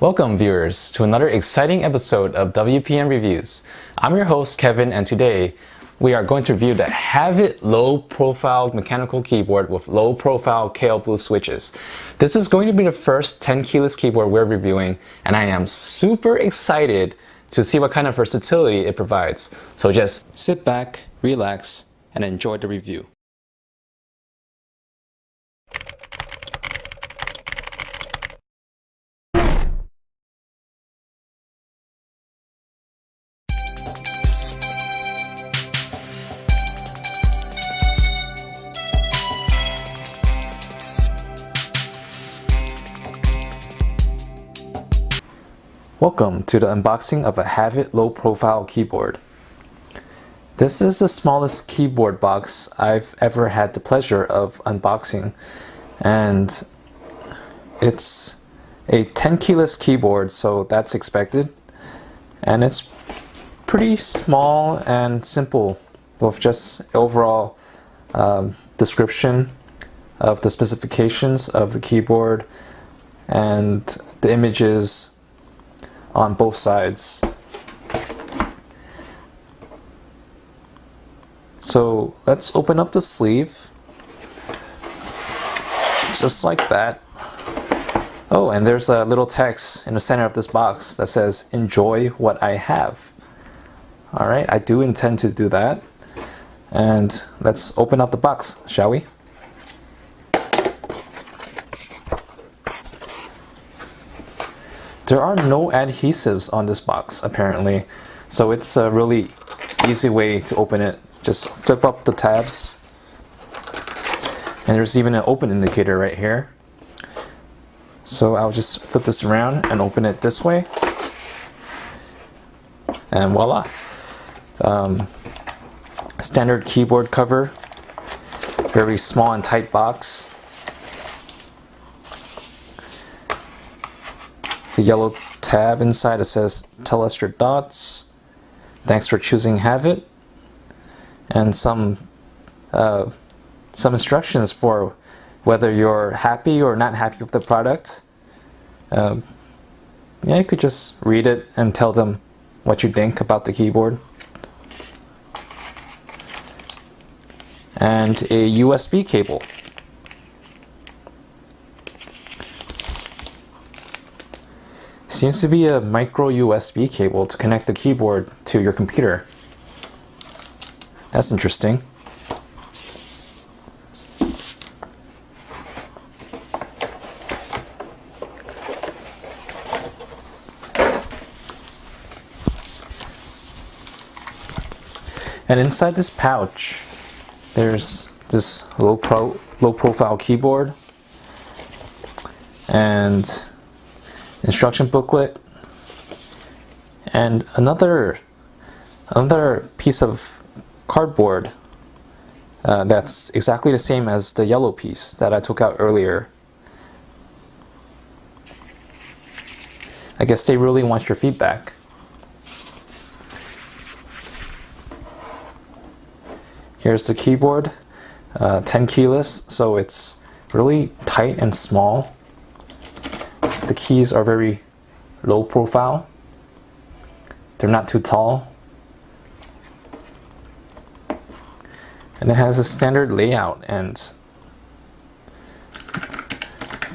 Welcome viewers to another exciting episode of WPM Reviews. I'm your host Kevin, and today we are going to review the Havit Low Profile mechanical keyboard with low profile Kailh Blue switches. This is going to be the first 10 keyless keyboard we're reviewing, and I am super excited to see what kind of versatility it provides. So just sit back, relax, and enjoy the review. Welcome to the unboxing of a Havit Low Profile keyboard. This is the smallest keyboard box I've ever had the pleasure of unboxing, and it's a 10 keyless keyboard, so that's expected, and it's pretty small and simple with just overall description of the specifications of the keyboard and the images on both sides. So let's open up the sleeve, just like that. Oh, and there's a little text in the center of this box that says, "Enjoy what I have." All right, I do intend to do that. And let's open up the box, shall we? There are no adhesives on this box, apparently, so it's a really easy way to open it. Just flip up the tabs, and there's even an open indicator right here. So I'll just flip this around and open it this way, and voila! Standard keyboard cover, very small and tight box. The yellow tab inside, it says, "Tell us your thoughts. Thanks for choosing Havit," and some instructions for whether you're happy or not happy with the product. Yeah, you could just read it and tell them what you think about the keyboard. And a USB cable. Seems to be a micro USB cable to connect the keyboard to your computer. That's interesting. And inside this pouch, there's this low profile keyboard and instruction booklet, and another piece of cardboard that's exactly the same as the yellow piece that I took out earlier. I guess they really want your feedback. Here's the keyboard, 10 keyless, so it's really tight and small. The keys are very low profile. They're not too tall. And it has a standard layout and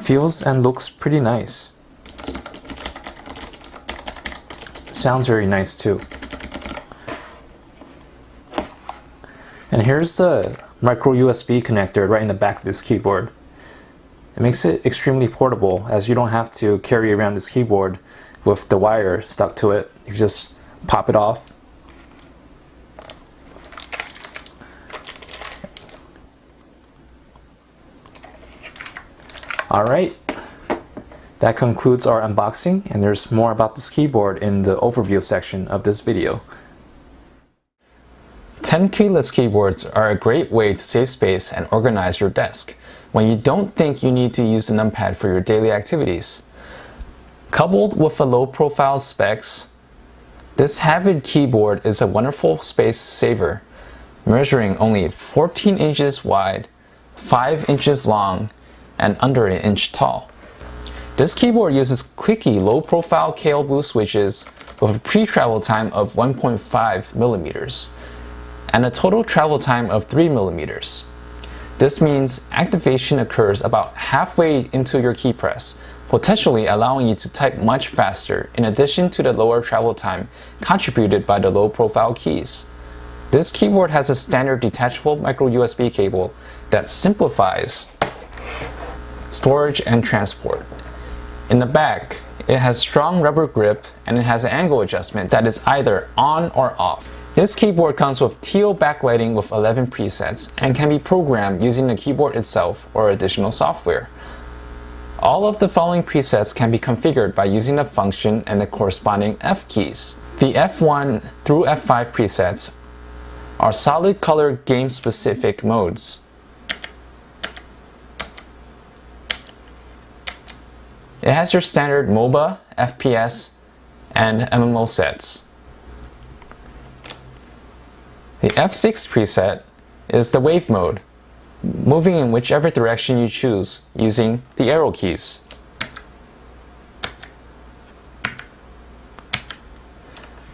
feels and looks pretty nice. Sounds very nice too. And here's the micro USB connector right in the back of this keyboard. It makes it extremely portable, as you don't have to carry around this keyboard with the wire stuck to it. You can just pop it off. Alright, that concludes our unboxing, and there's more about this keyboard in the overview section of this video. 10 keyless keyboards are a great way to save space and organize your desk when you don't think you need to use the numpad for your daily activities. Coupled with the low profile specs, this Havit keyboard is a wonderful space saver, measuring only 14 inches wide, 5 inches long, and under an inch tall. This keyboard uses clicky low-profile Kailh Blue switches with a pre-travel time of 1.5 millimeters and a total travel time of 3 millimeters. This means activation occurs about halfway into your key press, potentially allowing you to type much faster in addition to the lower travel time contributed by the low-profile keys. This keyboard has a standard detachable micro USB cable that simplifies storage and transport. In the back, it has strong rubber grip and it has an angle adjustment that is either on or off. This keyboard comes with teal backlighting with 11 presets and can be programmed using the keyboard itself or additional software. All of the following presets can be configured by using the function and the corresponding F keys. The F1 through F5 presets are solid color game specific modes. It has your standard MOBA, FPS, and MMO sets. The F6 preset is the wave mode, moving in whichever direction you choose using the arrow keys.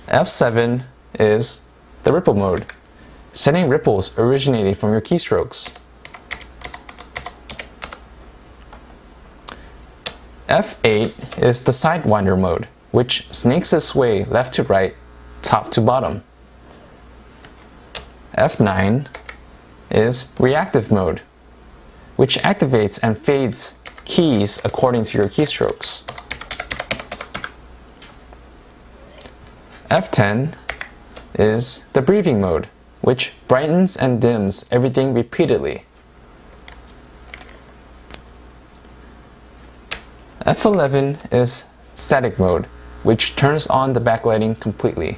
F7 is the ripple mode, sending ripples originating from your keystrokes. F8 is the Sidewinder mode, which snakes its way left to right, top to bottom. F9 is reactive mode, which activates and fades keys according to your keystrokes. F10 is the breathing mode, which brightens and dims everything repeatedly. F11 is static mode, which turns on the backlighting completely.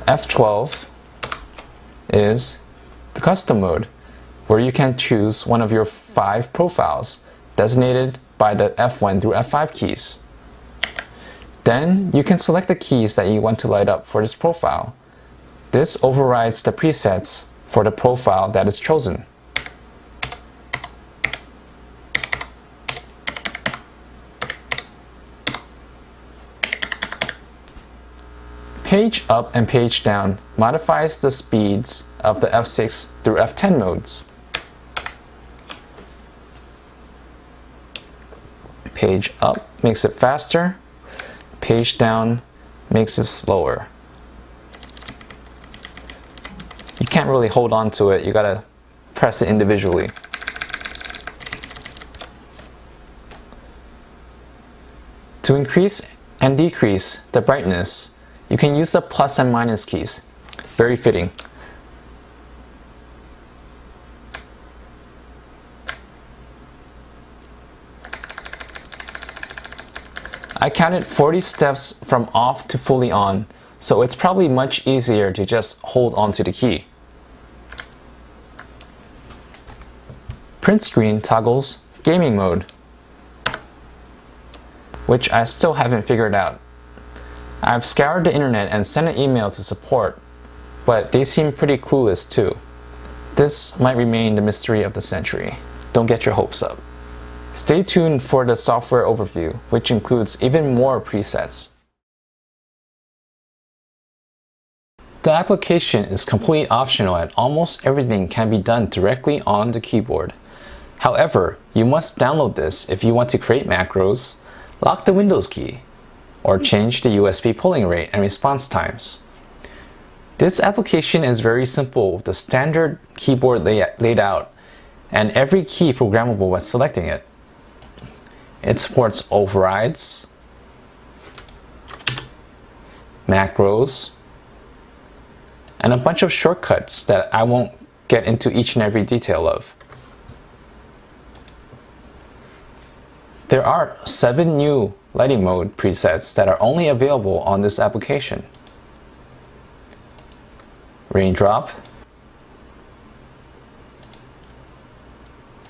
F12 is the custom mode, where you can choose one of your 5 profiles designated by the F1 through F5 keys. Then you can select the keys that you want to light up for this profile. This overrides the presets for the profile that is chosen. Page up and page down modifies the speeds of the F6 through F10 modes. Page up makes it faster, page down makes it slower. You can't really hold on to it, you gotta press it individually. To increase and decrease the brightness, you can use the plus and minus keys. Very fitting. I counted 40 steps from off to fully on, so it's probably much easier to just hold onto the key. Print screen toggles gaming mode, which I still haven't figured out. I've scoured the internet and sent an email to support, but they seem pretty clueless too. This might remain the mystery of the century. Don't get your hopes up. Stay tuned for the software overview, which includes even more presets. The application is completely optional and almost everything can be done directly on the keyboard. However, you must download this if you want to create macros, lock the Windows key, or change the USB polling rate and response times. This application is very simple with the standard keyboard laid out and every key programmable by selecting it. It supports overrides, macros, and a bunch of shortcuts that I won't get into each and every detail of. There are 7 new lighting mode presets that are only available on this application. Raindrop,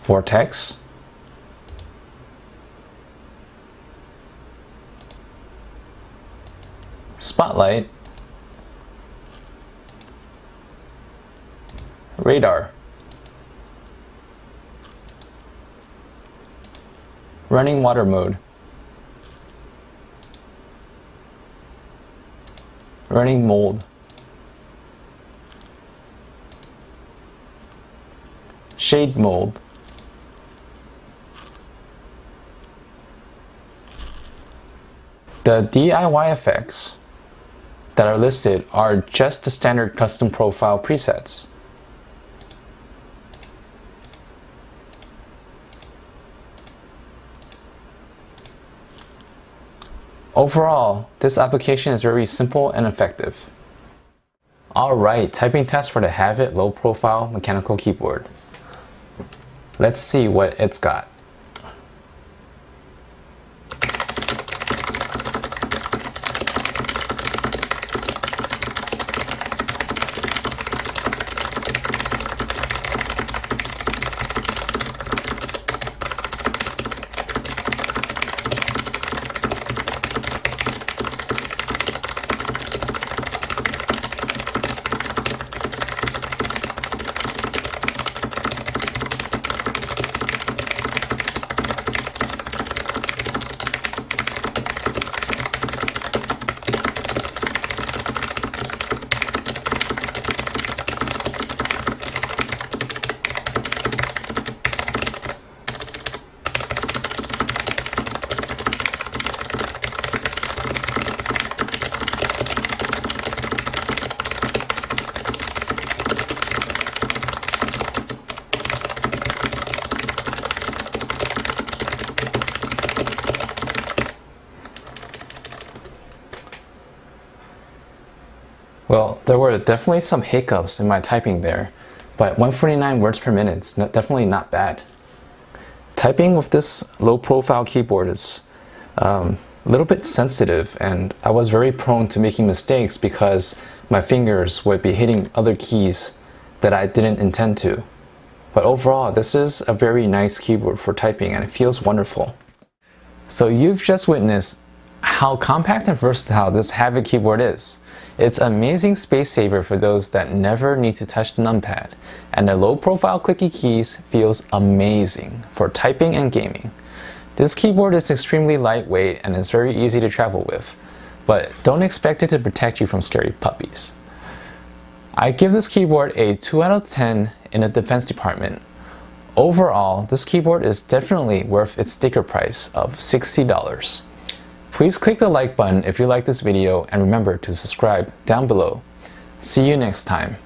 Vortex, Spotlight, Radar. Running water mode. Running mold. Shade mode. The DIY effects that are listed are just the standard custom profile presets. Overall, this application is very simple and effective. Alright, typing test for the Havit Low Profile Mechanical Keyboard. Let's see what it's got. Well, there were definitely some hiccups in my typing there, but 149 words per minute is definitely not bad. Typing with this low profile keyboard is a little bit sensitive, and I was very prone to making mistakes because my fingers would be hitting other keys that I didn't intend to. But overall, this is a very nice keyboard for typing and it feels wonderful. So you've just witnessed how compact and versatile this Havit keyboard is. It's an amazing space saver for those that never need to touch the numpad, and the low profile clicky keys feels amazing for typing and gaming. This keyboard is extremely lightweight and is very easy to travel with, but don't expect it to protect you from scary puppies. I give this keyboard a 2 out of 10 in the defense department. Overall, this keyboard is definitely worth its sticker price of $60. Please click the like button if you like this video and remember to subscribe down below. See you next time.